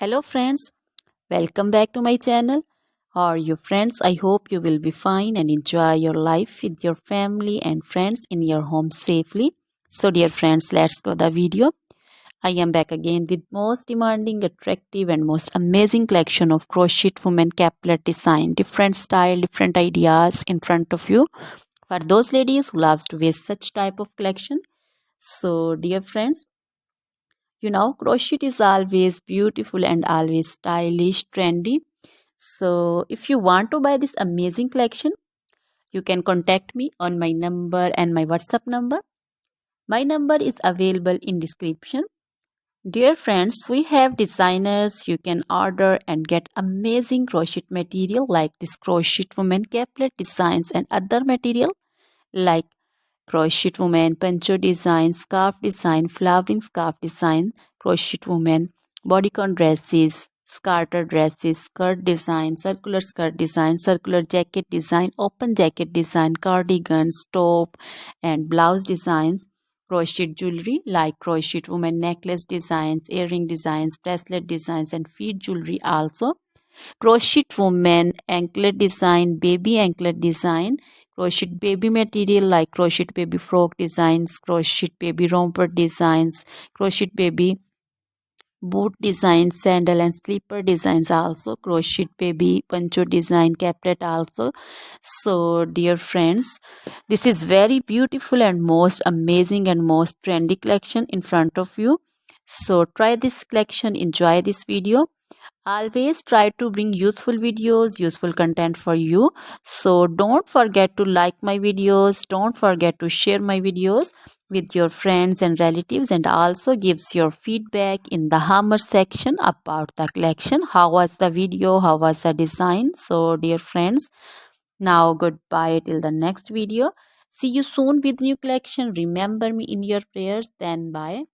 Hello friends, welcome back to my channel. How are you friends? I hope you will be fine and enjoy your life with your family and friends in your home safely. So dear friends, let's go the video. I am back again with most demanding, attractive and most amazing collection of crochet women caplet design. Different style, different ideas in front of you. For those ladies who loves to wear such type of collection. So dear friends, crochet is always beautiful and always stylish, trendy. So, if you want to buy this amazing collection, you can contact me on my number and my WhatsApp number. My number is available in description. Dear friends, we have designers you can order and get amazing crochet material like this crochet woman caplet designs and other material like crochet woman, poncho design, scarf design, flowering scarf design, crochet woman, bodycon dresses, scarter dresses, skirt design, circular jacket design, open jacket design, cardigans, top and blouse designs, crochet jewelry like crochet woman necklace designs, earring designs, bracelet designs and feet jewelry also. Crochet woman anklet design, baby anklet design, crochet baby material like crochet baby frock designs, crochet baby romper designs, crochet baby boot designs, sandal and slipper designs also, crochet baby poncho design, caplet also. So dear friends, this is very beautiful and most amazing and most trendy collection in front of you. So try this collection, enjoy this video. Always try to bring useful videos, useful content for you. So don't forget to like my videos, don't forget to share my videos with your friends and relatives, and also gives your feedback in the hammer section about the collection. How was the video, how was the design? So dear friends, now goodbye till the next video. See you soon with new collection. Remember me in your prayers. Then bye.